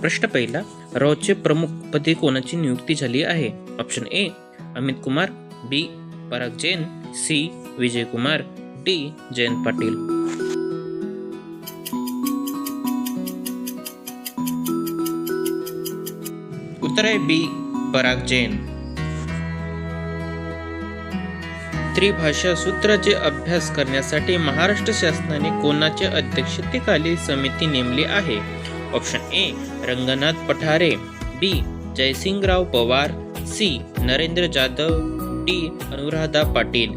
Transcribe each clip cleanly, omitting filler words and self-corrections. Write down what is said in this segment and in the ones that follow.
प्रश्न पहिला, रॉचे प्रमुख पदी कोणाची नियुक्ती झाली आहे? Option A Amit Kumar, B Parag Jain, C Vijay Kumar, D Jayant Patil. उत्तर आहे बी पराग जैन. त्रिभाषा सूत्राचे अभ्यास करण्यासाठी महाराष्ट्र शासनाने कोणाच्या अध्यक्षतेखाली समिती नेमली आहे? Option A Ranganath Pathare, B Jaysingrao Pawar, C Narendra Jadhav, D Anuradha Patil.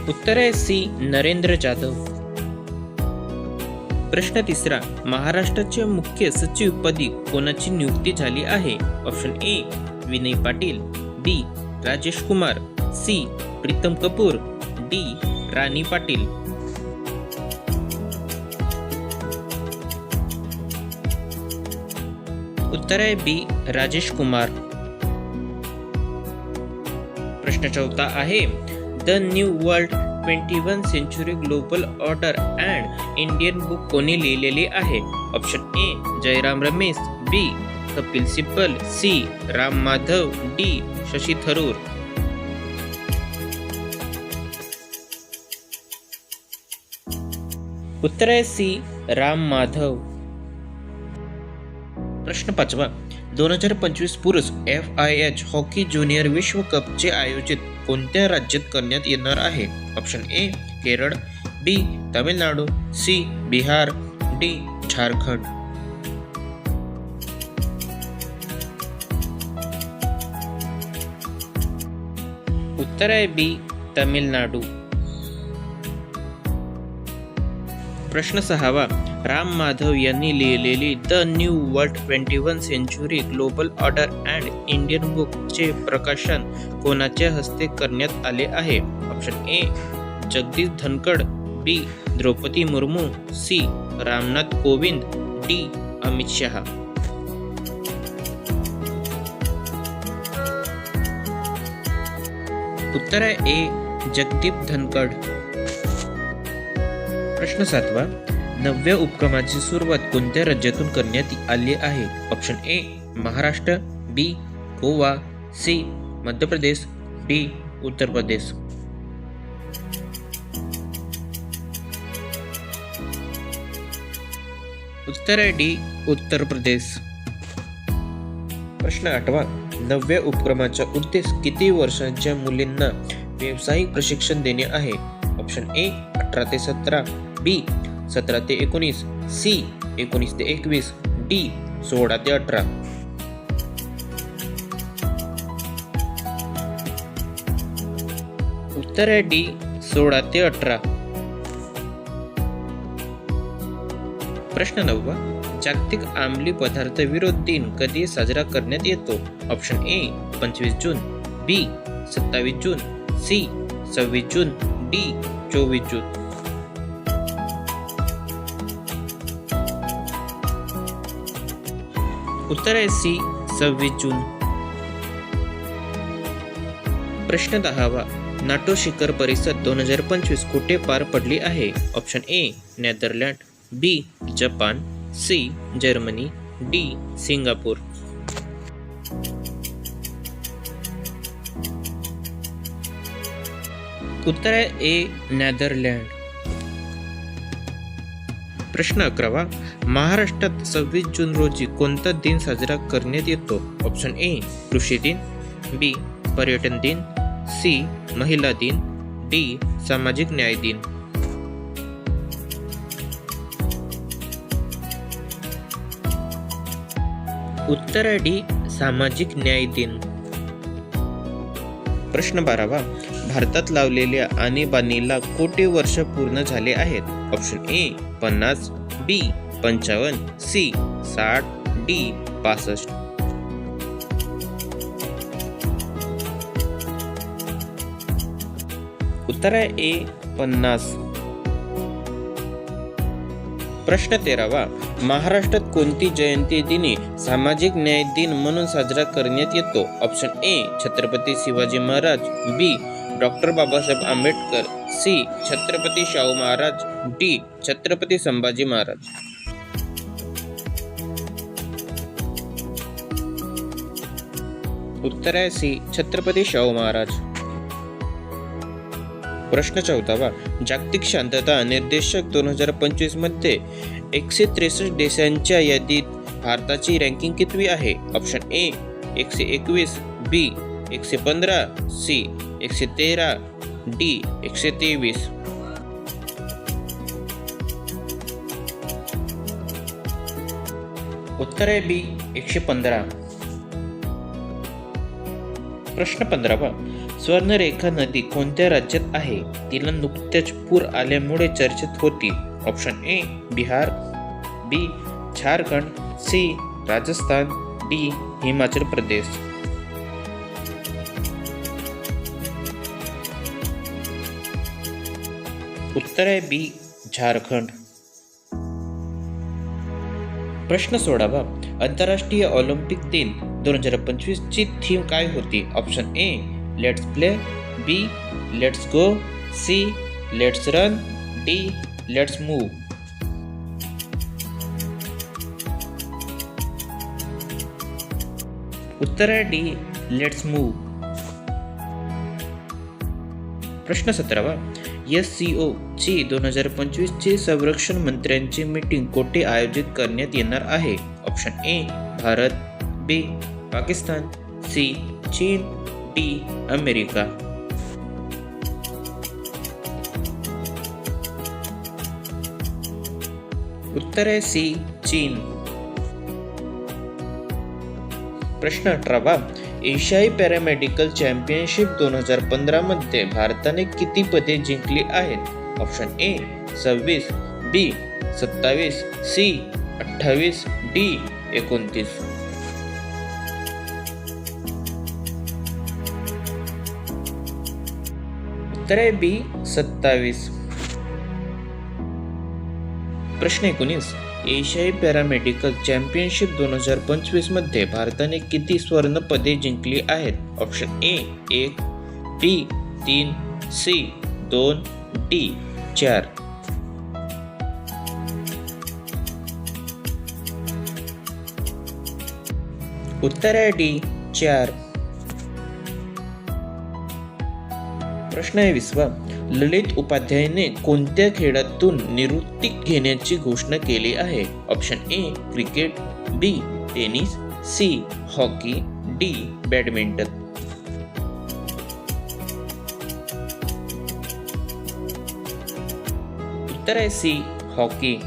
उत्तर आहे सी नरेंद्र जाधव. प्रश्न तिसरा, महाराष्ट्राचे मुख्य सचिव पदी कोणाची नियुक्ती झाली आहे? Option A Vinay Patil, B Rajesh Kumar, C Pritam Kapoor, D Rani Patil. उत्तर आहे बी राजेश कुमार. प्रश्न चौथा आहे, the new world 21 century global order and Indian book कोणी लिहिलेली आहे? Option A Jairam Ramesh, B Kapil Sibal, C Ram Madhav, D Shashi Tharoor. उत्तर आहे सी राम माधव. प्रश्न पाचवा, 2025 पुरुष FIH हॉकी ज्युनियर विश्व कपचे आयोजित कोणत्या राज्यात करण्यात येणार आहे? Option A Kerala, B Tamil Nadu, C Bihar, D Jharkhand. उत्तर आहे बी तामिळनाडू. प्रश्न सहावा, राम माधव यांनी लिहिलेली the new world 21 century global order and Indian book चे प्रकाशन कोणाच्या हस्ते करण्यात आले आहे? Option A Jagdeep Dhankhar, B Draupadi Murmu, C Ram Nath Kovind, D Amit Shah. उत्तर आहे ए जगदीप धनखड. प्रश्न सातवा, 9व्या उपक्रमाची सुरुवात कोणत्या राज्यातून करण्यात आली आहे? Option A Maharashtra, B Goa, C Madhya Pradesh, D Uttar Pradesh. उत्तर आहे डी उत्तर प्रदेश. प्रश्न आठवा, 9व्या उपक्रमाचा उद्देश किती वर्षांच्या मुलींना व्यावसायिक प्रशिक्षण देणे आहे? ऑप्शन ए 18 ते 17, बी 17 ते 19, सी 19 ते 21, डी 16 ते 18. उत्तर आहे डी 16 ते 18. प्रश्न 9वा, जागतिक अंमली पदार्थ विरोध दिन कधी साजरा करण्यात येतो? ऑप्शन ए 25 जून, बी 27 जून, सी 26 जून, डी 24 जून. उत्तर आहे सी 26 जून. प्रश्न 10वा, नाटो शिखर परिषद 2025 कुठे पार पडली आहे? Option A Netherland, B Japan, C Germany, D Singapore. उत्तर आहे ए नेदरलँड. प्रश्न 11वा, महाराष्ट्रात 26 जून रोजी कोणता दिन साजरा करण्यात येतो? ऑप्शन ए कृषी दिन, बी पर्यटन दिन, सी महिला दिन, डी सामाजिक न्याय दिन. उत्तर आहे डी सामाजिक न्याय दिन. प्रश्न 12वा, भारतात लावलेल्या आणीबाणीला कोटी वर्ष पूर्ण झाले आहेत? Option A 50, B 55, C 60, D 65. उत्तर आहे ए 50. प्रश्न 13वा, महाराष्ट्रात कोणती जयंती दिनी सामाजिक न्याय दिन म्हणून साजरा करण्यात येतो? Option A Chhatrapati Shivaji Maharaj, B doctor Babasaheb Ambedkar, C C Chhatrapati Shahu Maharaj, D Chhatrapati Sambhaji Maharaj. उत्तर आहे सी छत्रपती शाहू महाराज. प्रश्न 14वा, जागतिक शांतता निर्देशक 2025 मध्ये 163 देशांच्या यादीत भारताची रँकिंग कितवी आहे? Option A 121, B 115, C 113, D 123. उत्तर आहे बी 115. प्रश्न 15वा, स्वर्णरेखा नदी कोणत्या राज्यात आहे? तिला नुकत्याच पूर आल्यामुळे चर्चेत होती. Option A Bihar, B Jharkhand, C Rajasthan, D Himachal Pradesh. उत्तर आहे बी झारखंड. प्रश्न 16वा, आंतरराष्ट्रीय ऑलिम्पिक दिन 2025 ची थीम काय होती? Option A let's play, B let's go, C let's run, D let's move. उत्तर आहे डी लेट्स मूव. प्रश्न 17वा, SCO ची 2025 ची संरक्षण मंत्र्यांची मीटिंग कोठे आयोजित करण्यात येणार आहे? Option A Bharat, B Pakistan, C चीन, डी अमेरिका. उत्तर आहे सी चीन. प्रश्न 18वा, एशियाई पॅरामेडिकल चॅम्पियनशिप 2015 मध्ये भारताने किती पदे जिंकली आहेत? Option A 26, B 27, C 28, D 29. उत्तर आहे बी 27. प्रश्न 19, एशियाई पॅरामेडिकल चॅम्पियनशिप 2025 मध्ये भारताने किती स्वर्ण पदे जिंकली आहेत? Option A 1, B 3, C 2, D 4. उत्तर आहे डी 4. प्रश्न 20वा, ललित उपाध्यायने कोणत्या खेळातून निवृत्ती घेण्याची घोषणा केली आहे? Option A cricket, B tennis, C hockey, D badminton. उत्तर आहे सी हॉकी.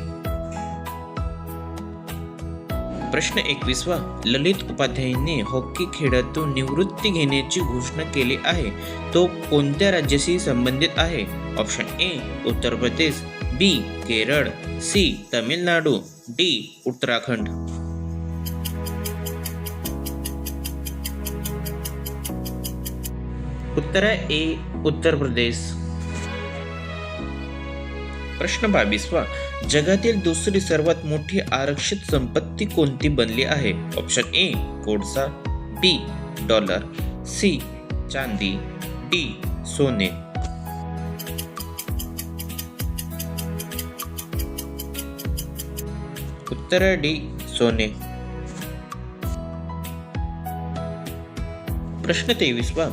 प्रश्न 21वा, ललित उपाध्यायने हॉकी खेळातून निवृत्ती घेण्याची घोषणा केली आहे. तो कोणत्या राज्याशी संबंधित आहे? ऑप्शन ए उत्तर प्रदेश, बी केरळ, सी तामिळनाडू, डी उत्तराखंड. उत्तर आहे ए उत्तर प्रदेश. प्रश्न 22वा, जगातील दुसरी सर्वात मोठी आरक्षित संपत्ती कोणती बनली आहे? ऑप्शन ए कोळसा, बी डॉलर, सी चांदी, डी सोने. उत्तर आहे डी सोने. प्रश्न 23वा,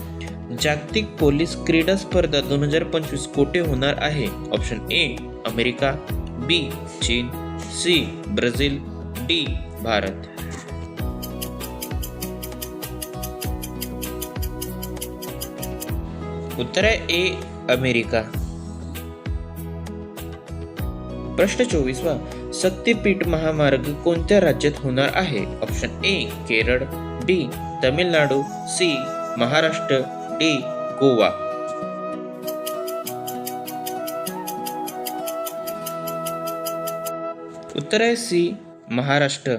जागतिक पोलीस क्रीडा स्पर्धा 2025 कोठे होणार आहे? ऑप्शन ए अमेरिका, बी चीन, सी ब्राझील, डी भारत. उत्तर आहे ए अमेरिका. प्रश्न 24वा, शक्तीपीठ महामार्ग कोणत्या राज्यात होणार आहे? Option A Kerala, B Tamil Nadu, C Maharashtra, D Goa. उत्तर आहे सी महाराष्ट्र.